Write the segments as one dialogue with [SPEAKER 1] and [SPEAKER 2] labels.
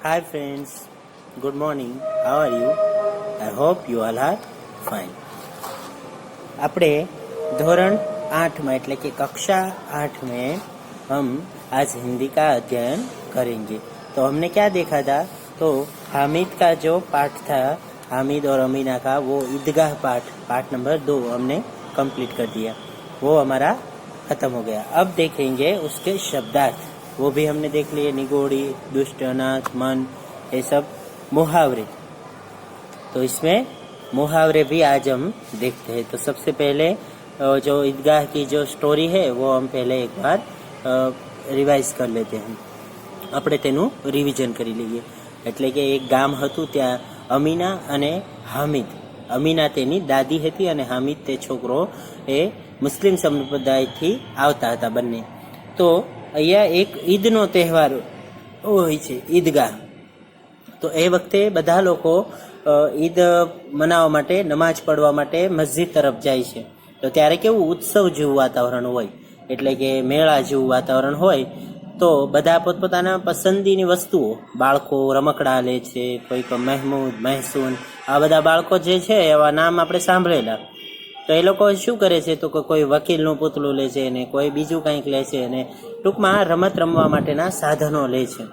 [SPEAKER 1] Hi friends, good morning. How are you? I hope you all are fine. આપણે धोरण 8 में એટલે કે कक्षा 8 में हम आज हिंदी का अध्ययन करेंगे। तो हमने क्या देखा था, तो हामिद का जो पाठ था, हामिद और अमीना का, वो ईदगाह पाठ नंबर 2 हमने कंप्लीट कर दिया, वो हमारा खत्म हो गया। अब देखेंगे उसके शब्दार्थ, वो भी हमने देख लिए, निगोड़ी, दुष्ट, अनाथ, मन, ये सब मुहावरे। तो इसमें मुहावरे भी आज हम देखते हैं। तो सबसे पहले जो ईदगाह की जो स्टोरी है वो हम पहले एक बार રિવાઇઝ કરી લેते हैं, આપણે તેનું રિવિઝન કરી લઈએ। એટલે કે એક ગામ હતું, ત્યાં અમીના અને હામિદ, અમીના તેની દાદી હતી અને હામિદ તે છોકરો એ મુસ્લિમ સંપ્રદાયથી આવતા હતા બંને। તો અહીંયા એક ઈદનો તહેવાર હોય છે, ઈદગાહ। તો એ વખતે બધા લોકો ઈદ મનાવવા માટે, નમાજ પડવા માટે મસ્જિદ તરફ જાય છે। તો ત્યારે કેવું ઉત્સવ જેવું વાતાવરણ હોય, એટલે કે મેળા જેવું વાતાવરણ હોય। તો બધા પોતપોતાના પસંદીની વસ્તુઓ, બાળકો રમકડા લે છે, કોઈક મહેમૂદ, મહેસૂન, આ બધા બાળકો જે છે એવા નામ આપણે સાંભળેલા। તો એ લોકો શું કરે છે, તો કોઈ વકીલનું પૂતળું લે છે ને કોઈ બીજું કંઈક લે છે, અને ટૂંકમાં રમત રમવા માટેના સાધનો લે છે।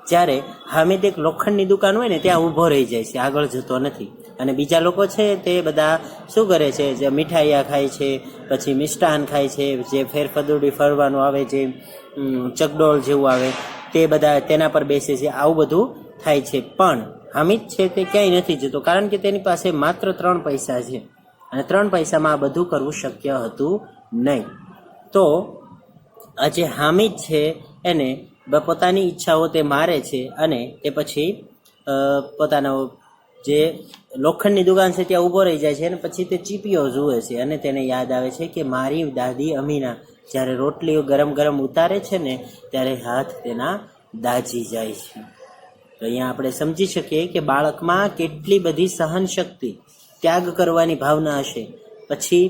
[SPEAKER 1] જ્યારે હામિદ એક લોખંડની દુકાન હોય ને ત્યાં ઊભો રહી જાય છે, આગળ જતો નથી। અને બીજા લોકો છે તે બધા શું કરે છે, જે મીઠાઈયા ખાય છે, પછી મિષ્ટાન ખાય છે, જે ફેરફદુડી ફરવાનું આવે, જે ચકડોળ જેવું આવે તે બધા તેના પર બેસે છે, આવું બધું થાય છે। પણ હામિદ છે તે ક્યાંય નથી જતો, કારણ કે તેની પાસે માત્ર 3 પૈસા છે, અને 3 પૈસામાં આ બધું કરવું શક્ય હતું નહીં। તો આ જે હામિદ છે એને પોતાની ઈચ્છાઓ તે મારે છે, અને તે પછી પોતાનો જે લોખંડની દુકાન છે ત્યાં ઊભો રહી જાય છે, અને પછી તે ચીપીઓ જુએ છે, અને તેને યાદ આવે છે કે મારી દાદી અમીના જ્યારે રોટલીઓ ગરમ ગરમ ઉતારે છે ને ત્યારે હાથ તેના દાજી જાય છે। તો અહીંયા આપણે સમજી શકીએ કે બાળકમાં કેટલી બધી સહન શક્તિ, ત્યાગ કરવાની ભાવના હશે। પછી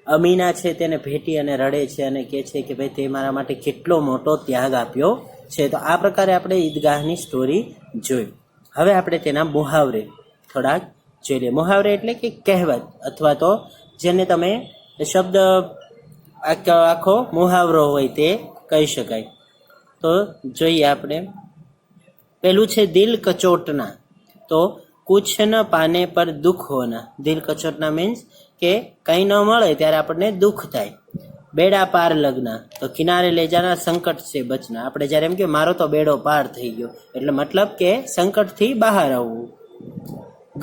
[SPEAKER 1] અમીના છે તેને ભેટી અને રડે છે અને કહે છે કે ભાઈ તે મારા માટે કેટલો મોટો ત્યાગ આપ્યો છે। તો આ પ્રકારે આપણે ઈદગાહની સ્ટોરી જોઈ। હવે આપણે તેના મુહાવરે થોડાક જોઈ લઈએ। મુહાવરે એટલે કે કહેવત, અથવા તો જેને તમે શબ્દ આખો મુહાવરો હોય તે કહી શકાય। તો જોઈએ આપણે, પેલું છે દિલ કચોટના। તો કુછ ન પાને પર દુઃખ હોના। દિલ કચોટના મીન્સ કે કંઈ ન મળે ત્યારે આપણને દુઃખ થાય। બેડા પાર લગના, તો કિનારે લઈ જાના, સંકટ છે બચના। આપણે જ્યારે એમ કે મારો તો બેડો પાર થઈ ગયો, એટલે મતલબ કે સંકટથી બહાર આવવું।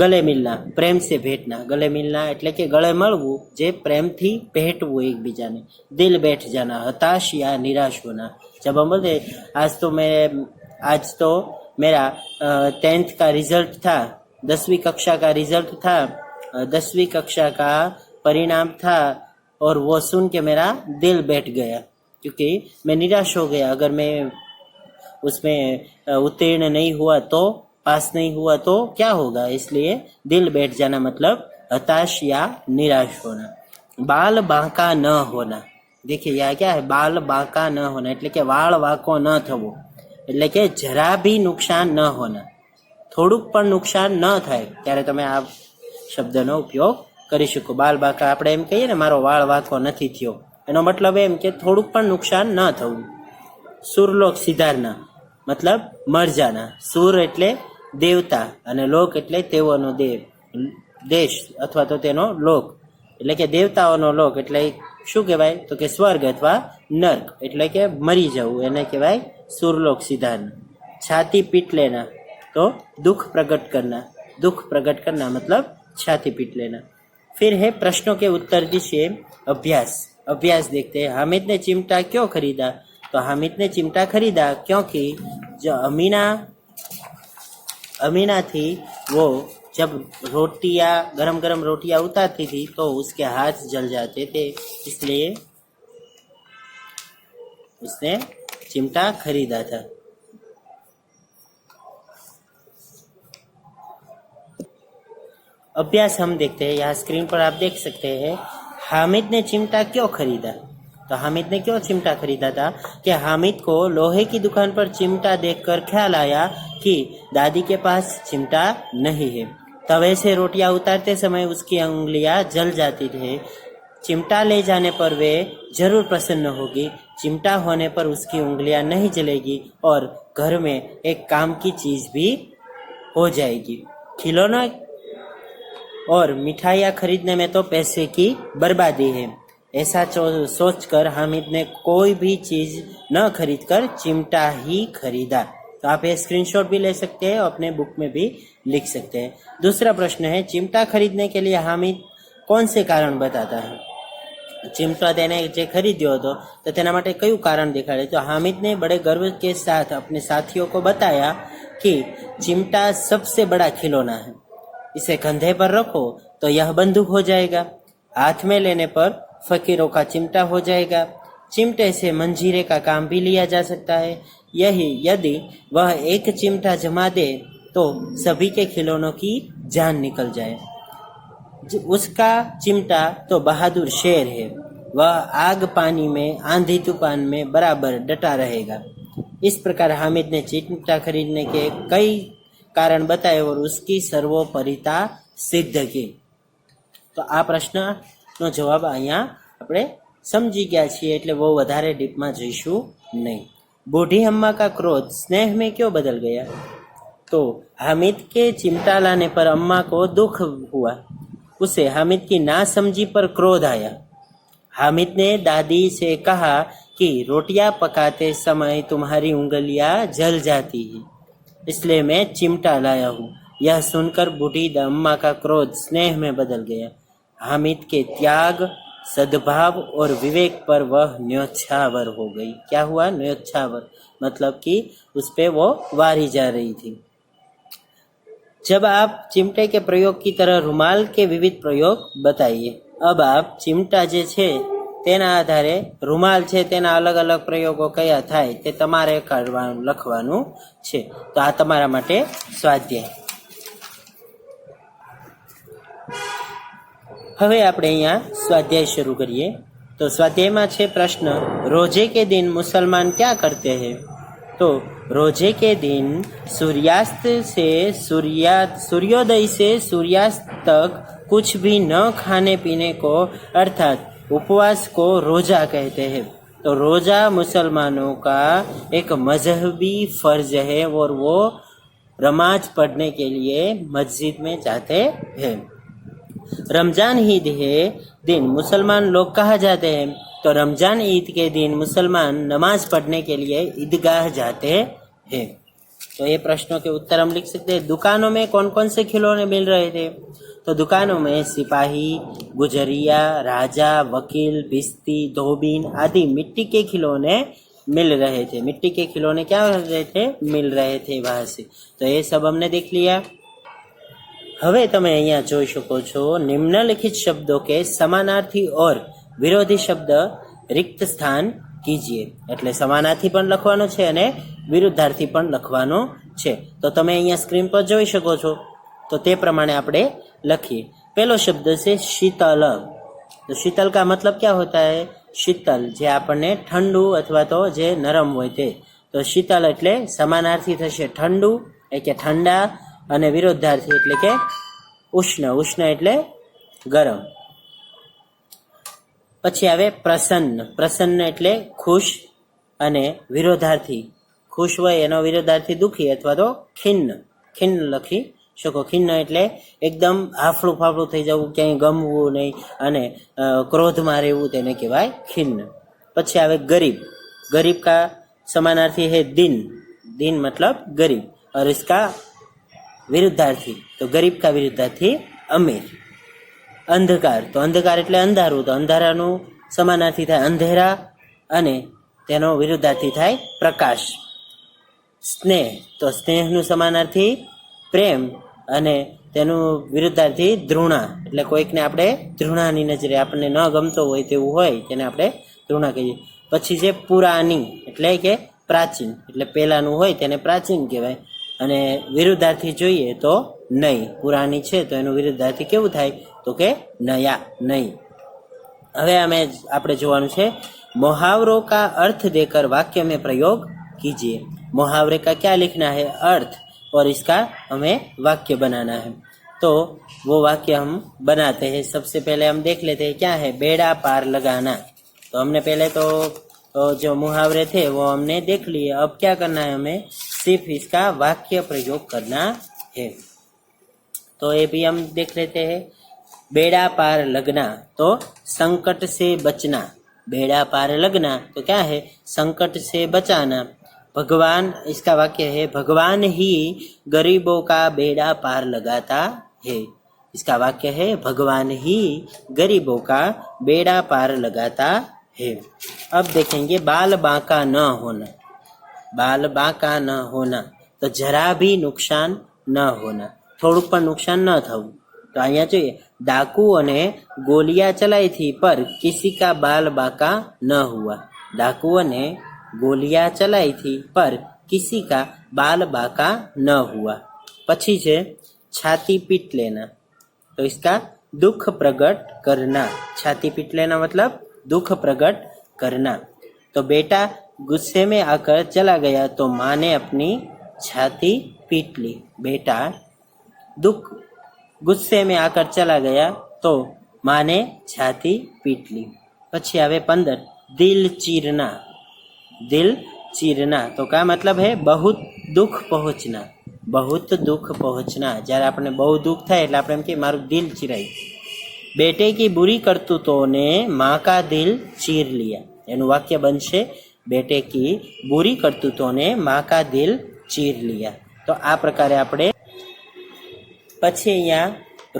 [SPEAKER 1] ગલે મિલના, પ્રેમ સે ભેટના। ગલે મિલના એટલે કે ગળે મળવું, જે પ્રેમથી ભેટવું એકબીજાને। દિલ બેઠ જાના, હતાશ યા નિરાશ હોના। जब हम बोलते आज तो मेरा 10th का रिजल्ट था, 10वीं कक्षा का रिजल्ट था, 10वीं कक्षा का परिणाम था, और वो सुन के मेरा दिल बैठ गया, क्योंकि मैं निराश हो गया। अगर मैं उसमें उत्तीर्ण नहीं हुआ तो, पास नहीं हुआ तो क्या होगा, इसलिए दिल बैठ जाना मतलब हताश या निराश होना। बाल बांका न होना। देखिए यहाँ क्या है, बाल बांका न होना એટલે કે વાળ વાંકો ન થવો, એટલે કે જરા ભી નુકસાન ન હોના, થોડુંક પણ નુકસાન ન થાય ત્યારે તમે આ શબ્દનો ઉપયોગ કરી શકો। બાલ બાંકા આપણે એમ કહીએ ને, મારો વાળ વાંકો નથી થયો, એનો મતલબ એમ કે થોડુંક પણ નુકસાન ન થવું। સુરલોક સિધારના મતલબ મર જાના। સુર એટલે દેવતા, અને લોક એટલે તેઓનો દેશ અથવા તો તેનો લોક, એટલે કે દેવતાઓનો લોક એટલે શું કહેવાય, તો કે સ્વર્ગ અથવા નર્ક, એટલે કે મરી જવું, એને કહેવાય સુરલોક સિધારના। છાતી પીટ લેના, तो दुख प्रकट करना। दुख प्रकट करना मतलब छाती पीट लेना। फिर है प्रश्नों के उत्तर दीजिए। अभ्यास। अभ्यास देखते हैं। हामिद ने चिमटा क्यों खरीदा, तो हामिद ने चिमटा खरीदा क्योंकि जो अमीना थी वो जब रोटियां, गरम गरम रोटियां उतारती थी तो उसके हाथ जल जाते थे, इसलिए उसने चिमटा खरीदा था। अभ्यास हम देखते हैं, यहाँ स्क्रीन पर आप देख सकते हैं। हामिद ने चिमटा क्यों खरीदा, तो हामिद ने क्यों चिमटा खरीदा था कि हामिद को लोहे की दुकान पर चिमटा देखकर ख्याल आया कि दादी के पास चिमटा नहीं है। तवे से रोटियां उतारते समय उसकी उंगलियां जल जाती थी। चिमटा ले जाने पर वे जरूर प्रसन्न होगी। चिमटा होने पर उसकी उंगलियां नहीं जलेगी और घर में एक काम की चीज भी हो जाएगी। खिलौना और मिठाइयाँ खरीदने में तो पैसे की बर्बादी है। ऐसा सोचकर हामिद ने कोई भी चीज न खरीदकर चिमटा ही खरीदा। तो आप ये स्क्रीनशॉट भी ले सकते हैं, अपने बुक में भी लिख सकते हैं। दूसरा प्रश्न है, चिमटा खरीदने के लिए हामिद कौन से कारण बताता है? चिमटा તેને જે ખરીદ્યો હતો તો તેના માટે કયું કારણ દેખાડે? તો हामिद ने बड़े गर्व के साथ अपने साथियों को बताया कि चिमटा सबसे बड़ा खिलौना है। इसे कंधे पर रखो तो यह बंदूक हो जाएगा, हाथ में लेने पर फकीरों का चिमटा हो जाएगा। चिमटे से मंजीरे का काम भी लिया जा सकता है। यही यदि वह एक चिमटा जमा दे तो सभी के खिलौनों की जान निकल जाए। उसका चिमटा तो बहादुर शेर है, वह आग पानी में आंधी तूफान में बराबर डटा रहेगा। इस प्रकार हामिद ने चिमटा खरीदने के कई कारण बताए और उसकी सर्वोपरिता सिद्ध की। तो आ प्रश्नનો જવાબ અહીંયા આપણે સમજી ગયા છીએ, એટલે બહુ વધારે ડીપમાં જઈશું નહીં। बूढ़ी अम्मा का क्रोध स्नेह में क्यों बदल गया? तो हामिद के चिमटा लाने पर अम्मा को दुख हुआ। उसे हामिद की नासमझी पर क्रोध आया। हामिद ने दादी से कहा कि रोटियां पकाते समय तुम्हारी उंगलियां जल जाती हैं, इसलिए मैं चिमटा लाया हूँ। यह सुनकर बूढ़ी अम्मा का क्रोध स्नेह में बदल गया। हामिद के त्याग, सद्भाव और विवेक पर वह न्योछावर हो गई। क्या हुआ? न्योछावर मतलब कि उस पे वो वारी जा रही थी। जब आप चिमटे के प्रयोग की तरह रुमाल के विविध प्रयोग बताइए। अब आप चिमटा जे छे तेना आधारे रुमाल छे तेना अलग अलग प्रयोगो कया थाय ते तमारे काढवानुं लखवानुं छे। तो आ तमारा माटे स्वाध्याय। હવે આપણે અહીંયા स्वाध्याय शुरू करिए। तो स्वाध्याय में छे प्रश्न, रोजे के दिन मुसलमान क्या करते हैं? तो रोजे के दिन सूर्योदय से सूर्यास्त तक कुछ भी न खाने पीने को अर्थात उपवास को रोजा कहते हैं। तो रोजा मुसलमानों का एक मजहबी फर्ज है और वो नमाज पढ़ने के लिए मस्जिद में जाते हैं। रमजान ईद है दिन मुसलमान लोग कहाँ जाते हैं? तो रमजान ईद के दिन मुसलमान नमाज पढ़ने के लिए ईदगाह जाते हैं। तो ये प्रश्नों के उत्तर हम लिख सकते हैं। दुकानों में कौन कौन से खिलौने मिल रहे थे? तो दुकानों में सिपाही, गुजरिया, राजा, वकील, भिस्ती, धोबीन आदि मिट्टी के खिलौने मिल रहे थे। मिट्टी के खिलौने क्या हो रहे थे? मिल रहे थे वहां से। तो ये सब हमने देख लिया। હવે તમે અહીંયા જોઈ શકો છો, નિમ્નલિખિત શબ્દો के समानार्थी और विरोधी शब्द रिक्त स्थान कीजिए। એટલે સમાનાર્થી પણ લખવાનો છે અને વિરુદ્ધાર્થી પણ લખવાનો છે। તો તમે અહીંયા સ્ક્રીન પર જોઈ શકો છો। તો તે પ્રમાણે આપણે લખીએ। પહેલો શબ્દ છે शीतल। तो शीतल का मतलब क्या होता है? शीतल જે આપણને ઠંડુ અથવા તો જે નરમ હોય તે। તો शीतल એટલે સમાનાર્થી થશે ઠંડુ એટલે કે ઠંડા અને વિરોધાર્થી એટલે કે ઉષ્ણ। ઉષ્ણ એટલે ગરમ। પછી આવે પ્રસન્ન। પ્રસન્ન એટલે ખુશ અને વિરોધાર્થી ખુશ હોય એનો વિરોધાર્થી દુઃખી અથવા તો ખિન્ન। ખિન્ન લખી શકો। ખિન્ન એટલે એકદમ હાફળું ફાફળું થઈ જવું, ક્યાંય ગમવું નહીં અને ક્રોધમાં રહેવું, તેને કહેવાય ખિન્ન। પછી આવે ગરીબ। गरीब का समानार्थी है दिन। दिन मतलब गरीब और इसका विरुद्धार्थी तो गरीब का विरुद्धार्थी अमीर। अंधकार तो अंधकार એટલે અંધારું, તો અંધારાનું સમાનાર્થી થાય અંધેરા અને તેનો વિરુદ્ધાર્થી થાય પ્રકાશ। સ્નેહ તો સ્નેહનું સમાનાર્થી પ્રેમ અને તેનું વિરુદ્ધાર્થી ધૃણા એટલે કોઈકને આપણે ધૃણાની નજરે આપણને ન ગમતો હોય તેવું હોય તેને આપણે ધૃણા કહીએ। પછી જે પુરાની એટલે કે પ્રાચીન એટલે પહેલાનું હોય તેને પ્રાચીન કહેવાય અને વિરુદ્ધાર્થી જોઈએ તો નહીં। પુરાની છે તો એનું વિરુદ્ધાર્થી કેવું થાય? તો કે નયા, નહીં। હવે આપણે જોવાનું છે मुहावरों का अर्थ देकर वाक्य में प्रयोग कीजिए। मुहावरे का क्या लिखना है? अर्थ। और इसका हमें वाक्य बनाना है। तो वो वाक्य हम बनाते हैं। सबसे पहले हम देख लेते हैं क्या है बेड़ा पार लगाना। तो हमने पहले तो जो मुहावरे थे वो हमने देख लिए। अब क्या करना है, हमें सिर्फ इसका वाक्य प्रयोग करना है। तो ये भी हम देख लेते हैं। बेड़ा पार लगना तो संकट से बचना। बेड़ा पार लगना तो क्या है, संकट से बचाना। भगवान, इसका वाक्य है भगवान ही गरीबों का बेड़ा पार लगाता है। इसका वाक्य है भगवान ही गरीबों का बेड़ा पार लगाता है। अब देखेंगे बाल बांका न होना। बाल बांका न होना तो जरा भी नुकसान न होना, થોડુંક પણ નુકસાન ન થવું। તો અહીંયા જોઈએ डाकुओं गोलियां चलाई थी पर किसी का बाल बांका न हुआ। डाकुओं ने गोलियां चलाई थी पर किसी का बाल बांका न हुआ। पछी छे छाती पीट लेना तो इसका दुख प्रकट करना। छाती पीट लेना मतलब दुख प्रकट करना। तो बेटा गुस्से में आकर चला गया तो माँ ने अपनी छाती पीट ली। बेटा गुस्से में आकर चला गया तो माँ ने छाती पीट ली। પછી આવે 15 दिल चीरना। दिल चीरना तो क्या मतलब है बहुत दुख पहुंचना। बहुत दुख पहुंचना, જ્યારે આપણે બહુ દુઃખ થાય એટલે આપણે એમ કે મારું દિલ ચીરાયું। बेटे की बुरी करतूतों ने माँ का दिल चीर लिया। એનું વાક્ય બનશે बेटे की बुरी करतूतों ने माँ का दिल चीर लिया। तो आ प्रकारे આપણે પછી અહીંયા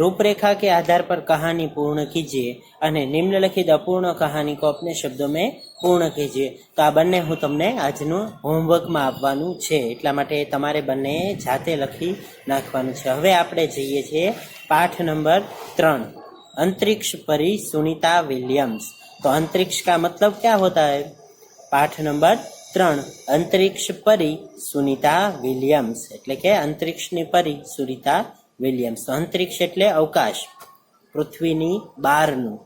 [SPEAKER 1] रूपरेखा के आधार पर कहानी पूर्ण कीजिए અને નિમ્નલિખિત અપૂર્ણ કહાની को अपने शब्दों में પૂર્ણ कीजिए। તો આ બંને હું તમને આજનું હોમવર્કમાં આપવાનું છે, એટલા માટે તમારે બંને જાતે લખી નાખવાનું છે। હવે આપણે જઈએ છીએ પાઠ નંબર 3 अंतरिक्ष परी सुनीता विलियम्स। तो अंतरिक्ष का मतलब क्या होता है? पाठ नंबर 3 अंतरिक्ष परी सुनीता विलियम्स એટલે કે અંતરિક્ષની પરી સુનીતા વિલિયમ્સ। તો અંતરિક્ષ એટલે અવકાશ, પૃથ્વીની બહારનું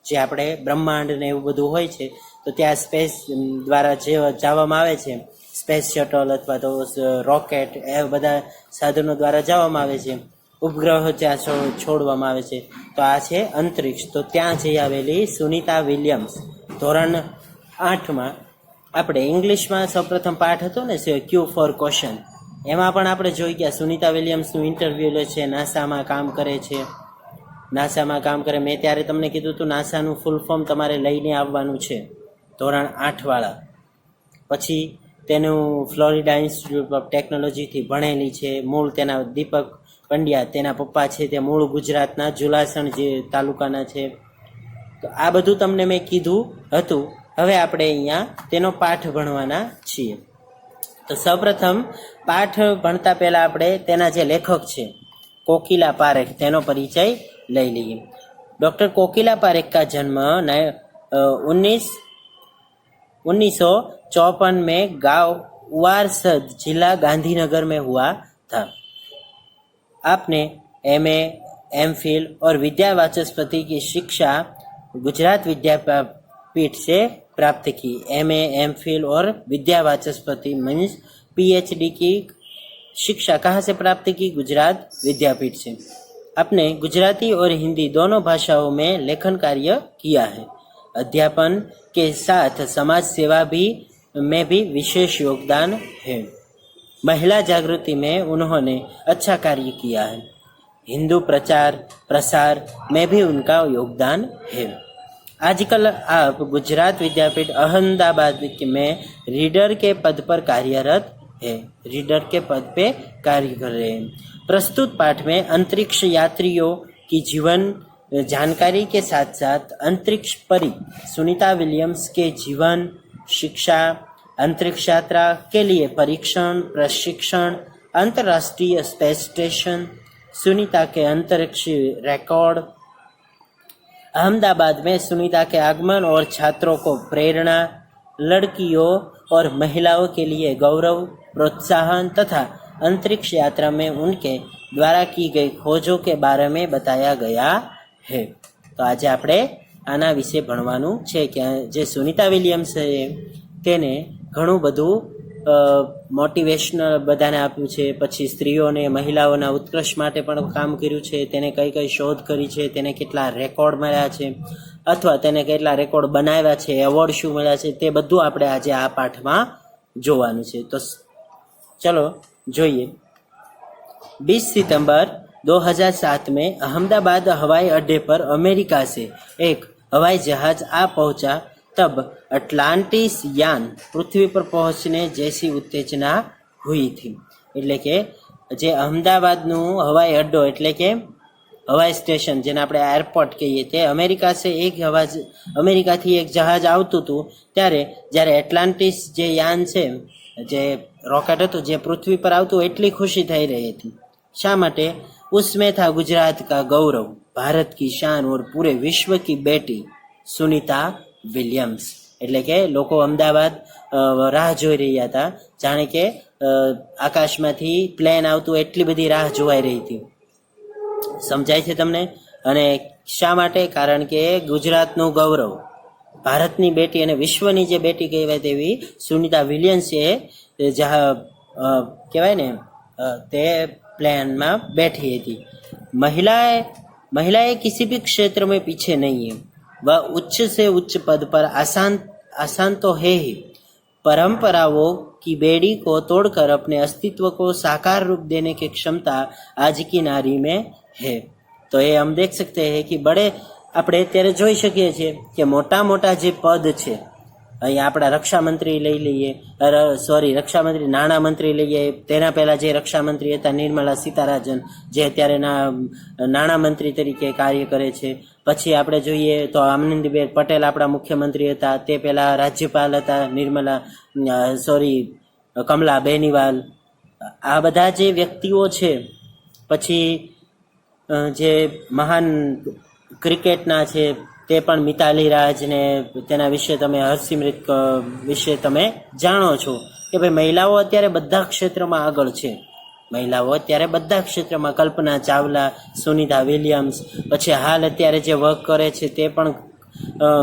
[SPEAKER 1] જે આપણે બ્રહ્માંડ ને એવું બધું હોય છે તો ત્યાં સ્પેસ દ્વારા જે જવામાં આવે છે, સ્પેસ શટલ અથવા તો રોકેટ એ બધા સાધનો દ્વારા જવામાં આવે છે, ઉપગ્રહ જ્યાં છોડવામાં આવે છે, તો આ છે અંતરિક્ષ। તો ત્યાં જઈ આવેલી સુનીતા વિલિયમ્સ ધોરણ 8માં આપણે ઇંગ્લિશમાં સૌપ્રથમ પાઠ હતો ને ક્યુ ફોર ક્વેશ્ચન, એમાં પણ આપણે જોઈ ગયા સુનીતા વિલિયમ્સનું ઇન્ટરવ્યૂ લે છે, નાસામાં કામ કરે છે। નાસામાં કામ કરે, મેં ત્યારે તમને કીધું હતું નાસાનું ફૂલ ફોર્મ તમારે લઈને આવવાનું છે ધોરણ 8વાળા। પછી તેનું ફ્લોરિડા ઇન્સ્ટિટ્યૂટ ઓફ ટેકનોલોજીથી ભણેલી છે। મૂળ તેના દીપક પંડ્યા તેના પપ્પા છે તે મૂળ ગુજરાતના જુલાસણ જે તાલુકાના છે। તો આ બધું તમને મેં કીધું હતું। હવે આપણે અહીંયા તેનો પાઠ ભણવાના છીએ। તો સૌપ્રથમ પાઠ ભણતા પહેલા આપણે તેના જે લેખક છે કોકિલા પારેખ તેનો પરિચય લઈ લઈએ। डॉक्टर कोकिला पारेख का जन्म 1954 में गांव उवारसद जिला गांधीनगर में हुआ था। आपने MA, MPhil और विद्या वाचस्पति की शिक्षा गुजरात विद्यापीठ से प्राप्त की। MA, MPhil और विद्या वाचस्पति मीन्स PhD की शिक्षा कहाँ से प्राप्त की? गुजरात विद्यापीठ से। आपने गुजराती और हिंदी दोनों भाषाओं में लेखन कार्य किया है। अध्यापन के साथ समाज सेवा में भी विशेष योगदान है। महिला जागृति में उन्होंने अच्छा कार्य किया है। हिंदू प्रचार प्रसार में भी उनका योगदान है। आजकल आप गुजरात विद्यापीठ अहमदाबाद में रीडर के पद पर कार्यरत है। रीडर के पद पे कार्य कर रहे हैं। प्रस्तुत पाठ में अंतरिक्ष यात्रियों की जीवन जानकारी के साथ साथ अंतरिक्ष परी सुनीता विलियम्स के जीवन, शिक्षा, अंतरिक्ष यात्रा के लिए परीक्षण प्रशिक्षण, अंतर्राष्ट्रीय स्पेस स्टेशन, सुनीता के अंतरिक्ष रिकॉर्ड, अहमदाबाद में सुनीता के आगमन और छात्रों को प्रेरणा, लड़कियों और महिलाओं के लिए गौरव प्रोत्साहन तथा अंतरिक्ष यात्रा में उनके द्वारा की गई खोजों के बारे में बताया गया है। तो आज આપણે આના વિશે ભણવાનું છે કે જે સુનીતા વિલિયમ્સ છે તેને ઘણું બધું મોટિવેશનલ બધાને આપ્યું છે. પછી સ્ત્રીઓને મહિલાઓના ઉત્કર્ષ માટે પણ કામ કર્યું છે. તેને કઈ કઈ શોધ કરી છે, તેને કેટલા રેકોર્ડ મળ્યા છે, અથવા તેને કેટલા રેકોર્ડ બનાવ્યા છે, એવોર્ડ શું મળ્યા છે, તે બધું આપણે આજે આ પાઠમાં જોવાનું છે. તો ચલો જોઈએ. 20 सितंबर 2007 में अहमदाबाद हवाई अड्डे पर अमेरिका से एक हवाई जहाज आ पहुंचा. तब अटलांटिस यान पृथ्वी पर पहुंचने जैसी उत्तेजना हुई थी. એટલે કે જે અહમદાબાદનું હવાઈ અડ્ડો એટલે કે હવાઈ સ્ટેશન જેને આપણે એરપોર્ટ કહીએ, તે અમેરિકાથી એક જહાજ આવતું હતું. જ્યારે એટલાન્ટિસ જે યાન છે, જે રોકેટ હતું જે પૃથ્વી પર આવતું, એટલી ખુશી થઈ રહી હતી. શા માટે? उसमें था गुजरात का गौरव, भारत की शान और पूरे विश्व की बेटी सुनीता विलियम्स. એટલે કે લોકો અમદાવાદ રાહ જોઈ રહ્યા હતા, જાણે કે આકાશમાંથી પ્લેન આવતું એટલી બધી રાહ જોવાઈ રહી હતી. સમજાય છે તમને? અને શા માટે? કારણ કે ગુજરાતનું ગૌરવ, ભારતની બેટી અને વિશ્વની જે બેટી કહેવાય તેવી સુનિતા વિલિયમ્સ એ કહેવાય ને તે प्लान में बैठी थी. महिलाएं किसी भी क्षेत्र में पीछे नहीं है. वह उच्च से उच्च पद पर आसान तो है ही, परंपराओं की बेड़ी को तोड़कर अपने अस्तित्व को साकार रूप देने की क्षमता आज की नारी में है. तो ये हम देख सकते हैं कि बड़े આપણે અત્યારે જોઈ શકીએ છીએ કે મોટા મોટા જે પદ છે, અહીંયા આપણા રક્ષામંત્રી લઈ લઈએ, રક્ષામંત્રી નાણામંત્રી લઈએ, તેના પહેલા જે રક્ષામંત્રી હતા નિર્મલા સીતારાજન, જે અત્યારે નાણામંત્રી તરીકે કાર્ય કરે છે. પછી આપણે જોઈએ તો આનંદીબેન પટેલ આપણા મુખ્યમંત્રી હતા, તે પહેલા રાજ્યપાલ હતા કમલા બેનિવાલ. આ બધા જે વ્યક્તિઓ છે. પછી જે મહાન ક્રિકેટના છે તે પણ મિતાલી રાજ ને તેના વિશે તમે હરસિમરત વિશે તમે જાણો છો કે ભાઈ મહિલાઓ અત્યારે બધા ક્ષેત્રમાં આગળ છે. મહિલાઓ અત્યારે બધા ક્ષેત્રમાં, કલ્પના ચાવલા, સુનિતા વિલિયમ્સ, પછી હાલ અત્યારે જે વર્ક કરે છે તે પણ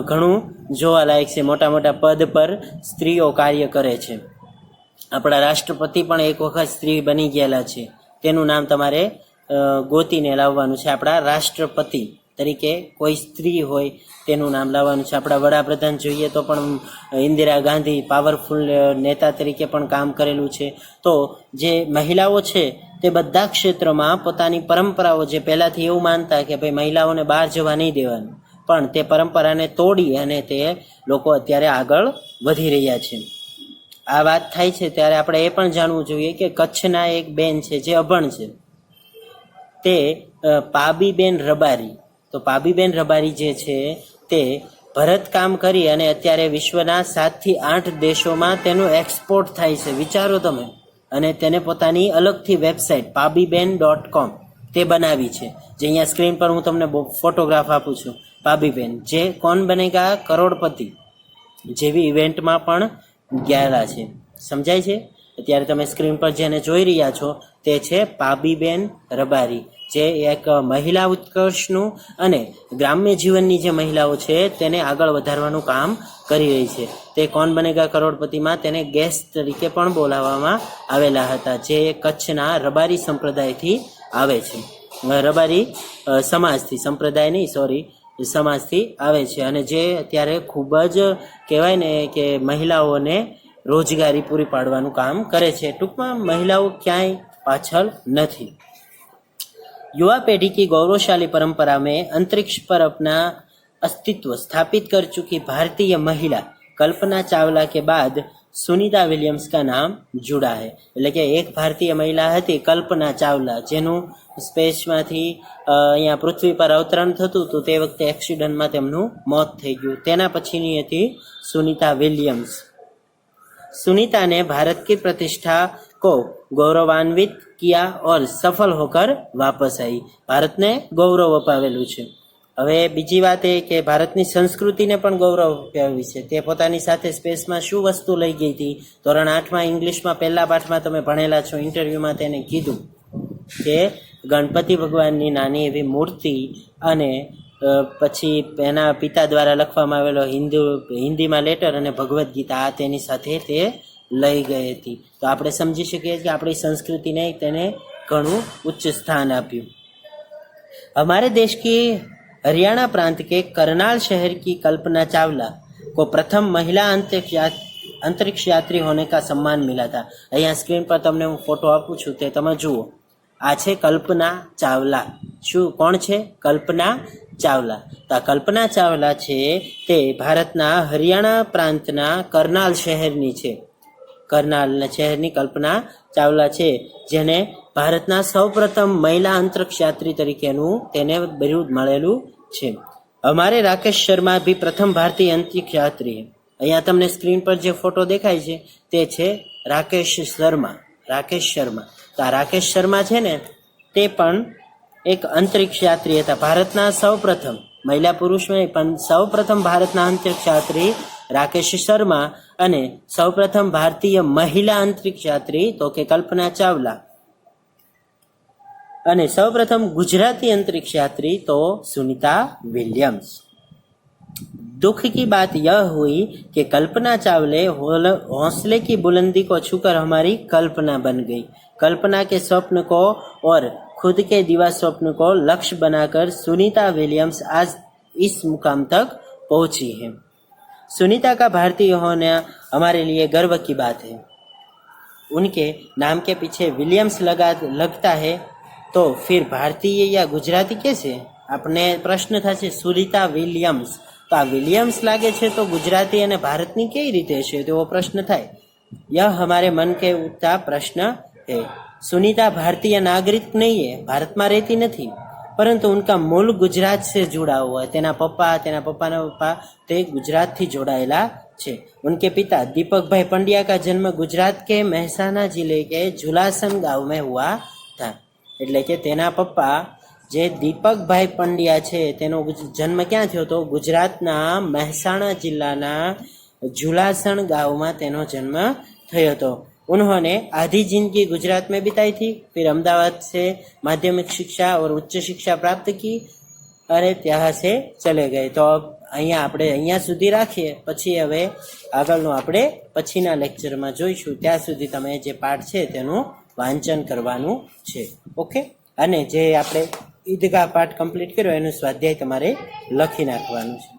[SPEAKER 1] ઘણું જોવાલાયક છે. મોટા મોટા પદ પર સ્ત્રીઓ કાર્ય કરે છે. આપણા રાષ્ટ્રપતિ પણ એક વખત સ્ત્રી બની ગયેલા છે. તેનું નામ તમારે ગોતીને લાવવાનું છે. આપણા રાષ્ટ્રપતિ તરીકે કોઈ સ્ત્રી હોય તેનું નામ લાવવાનું છે. આપણા વડાપ્રધાન જોઈએ તો પણ ઇન્દિરા ગાંધી પાવરફુલ નેતા તરીકે પણ કામ કરેલું છે. તો જે મહિલાઓ છે તે બધા ક્ષેત્રમાં પોતાની પરંપરાઓ, જે પહેલાંથી એવું માનતા કે ભાઈ મહિલાઓને બહાર જવા નહીં દેવાનું, પણ તે પરંપરાને તોડી અને તે લોકો અત્યારે આગળ વધી રહ્યા છે. આ વાત થાય છે ત્યારે આપણે એ પણ જાણવું જોઈએ કે કચ્છના એક બેન છે જે અભણ છે, તે પાબીબેન રબારી. તો પાબીબેન રબારી જે છે તે ભરતકામ કરી અને અત્યારે વિશ્વના 7 થી 8 દેશોમાં તેનું એક્સપોર્ટ થાય છે. વિચારો તમે. અને તેને પોતાની અલગથી વેબસાઇટ pabiben.com તે બનાવી છે, જે અહીંયા સ્ક્રીન પર હું તમને ફોટોગ્રાફ આપું છું. પાબીબેન જે કોણ બનેગા કરોડપતિ જેવી ઇવેન્ટમાં પણ ગયેલા છે. સમજાય છે? અત્યારે તમે સ્ક્રીન પર જેને જોઈ રહ્યા છો તે છે પાબીબેન રબારી, જે એક મહિલા ઉત્કર્ષનું અને ગ્રામ્ય જીવનની જે મહિલાઓ છે તેને આગળ વધારવાનું કામ કરી રહી છે. તે કોણ બનેગા કરોડપતિમાં તેને ગેસ્ટ તરીકે પણ બોલાવવામાં આવેલા હતા, જે કચ્છના રબારી સંપ્રદાયથી આવે છે. રબારી સમાજથી, સંપ્રદાય નહીં સમાજથી આવે છે. અને જે અત્યારે ખૂબ જ કહેવાય ને કે મહિલાઓને રોજગારી પૂરી પાડવાનું કામ કરે છે. ટૂંકમાં મહિલાઓ ક્યાંય પાછળ નથી. युवा पीढ़ी की गौरवशाली परंपरा में अंतरिक्ष पर अपना अस्तित्व स्थापित कर चुकी भारतीय महिला कल्पना चावला के बाद सुनीता विलियम्स का नाम जुड़ा है. એટલે કે એક ભારતીય મહિલા હતી કલ્પના ચાવલા, જેનું સ્પેસમાંથી અહીંયા પૃથ્વી પર અવતરણ થતું હતું. તે વખતે એક્સિડન્ટમાં તેમનું મોત થઈ ગયું. તેના પછીની હતી સુनीता विलियम्स. सुनीता ने भारत की प्रतिष्ठा को गौरवान्वित किया और सफल होकर वापस आई. ભારતને ગૌરવ અપાવેલું છે. હવે બીજી વાત એ કે ભારતની સંસ્કૃતિને પણ ગૌરવ અપાવી છે. તે પોતાની સાથે સ્પેસમાં શું વસ્તુ લઈ ગઈ હતી? ધોરણ 8માં ઇંગ્લિશમાં પહેલા પાઠમાં તમે ભણેલા છો. ઇન્ટરવ્યુમાં તેને કીધું કે ગણપતિ ભગવાનની નાની એવી મૂર્તિ અને પછી એના પિતા દ્વારા લખવામાં આવેલો હિન્દીમાં લેટર અને ભગવદ્ ગીતા, આ તેની સાથે તે લઈ ગઈ હતી. તો આપણે સમજી શકીએ કે આપણી સંસ્કૃતિને તેને ઘણું उच्च स्थान આપ્યું. हमारे देश की हरियाणा प्रांत के करनाल शहर की कल्पना चावला को प्रथम महिला अंतरिक्ष यात्री होने का सम्मान मिला था. અહીંયા સ્ક્રીન પર તમને હું ફોટો આપું છું તે તમે જુઓ. આ છે કલ્પના ચાવલા. શું કોણ છે? કલ્પના ચાવલા. તો આ કલ્પના ચાવલા છે તે ભારતના હરિયાણા પ્રાંતના કરનાલ શહેરની છે. કરનાલ શહેરની કલ્પના ચાવલા છે, જેને ભારતના સૌપ્રથમ મહિલા અંતરિક્ષ યાત્રી તરીકેનું તેને બિરુદ મળેલું છે. અમારે રાકેશ શર્મા ભી પ્રથમ ભારતીય અંતરિક્ષ યાત્રી. અહીંયા તમને સ્ક્રીન પર જે ફોટો દેખાય છે તે છે રાકેશ શર્મા. રાકેશ શર્મા. તો આ રાકેશ શર્મા છે ને તે પણ એક અંતરિક્ષ યાત્રી હતા. ભારતના સૌપ્રથમ મહિલા પુરુષમાં પણ સૌપ્રથમ ભારતના અંતરિક્ષ યાત્રી રાકેશ શર્મા અને સૌપ્રથમ ભારતીય મહિલા અંતરિક્ષ યાત્રી તો કે કલ્પના ચાવલા અને સૌપ્રથમ ગુજરાતી અંतरिक्ष यात्री तो सुनीता विलियम्स. दुख की बात यह हुई कि कल्पना चावले हौसले की बुलंदी को छूकर हमारी कल्पना बन गई. कल्पना के स्वप्न को और खुद के दिवा स्वप्न को लक्ष्य बनाकर सुनीता विलियम्स आज इस मुकाम तक पहुंची है. सुनीता का भारतीय होना हमारे लिए गर्व की बात है. उनके नाम के पीछे विलियम्स लगता है तो फिर भारतीय या गुजराती कैसे? अपने प्रश्न था सुनीता विलियम्स. तो आ विलियम्स लागे छे तो गुजराती અને ભારતની કઈ રીતે છે તેવો પ્રશ્ન થાય. यह हमारे मन के उठता प्रश्न है. सुनीता भारतीय नागरिक नहीं है, भारत में रहती नहीं, परंतु उनका मूल गुजरात से जुड़ा हुआ है. तेना पप्पा ते गुजरात थी जोड़ाયેલા છે. उनके पिता दीपक भाई पंड्या का जन्म गुजरात के मेहसाणा जिले के झुलासन गांव में हुआ था. એટલે કે તેના પપ્પા જે દીપકભાઈ પંડ્યા છે તેનો જન્મ ક્યાં થયો હતો? ગુજરાતના મહેસાણા જિલ્લાના झुलासन गांव में तेनो जन्म थयो तो. उन्होंने आधी जिंदगी गुजरात में बिताई थी, फिर अहमदाबाद से माध्यमिक शिक्षा और उच्च शिक्षा प्राप्त की और ત્યાં से चले गए. तो અહીંયા આપણે અહીંયા સુધી રાખીએ, પછી હવે આગળનું આપણે પછીના લેક્ચરમાં જોઈશું. ત્યાં સુધી તમે જે પાઠ છે તેનું વાંચન કરવાનું છે. ઓકે. અને જે આપણે ઈદગાહ પાઠ કમ્પ્લીટ કર્યો એનું સ્વાધ્યાય તમારે લખી નાખવાનું છે.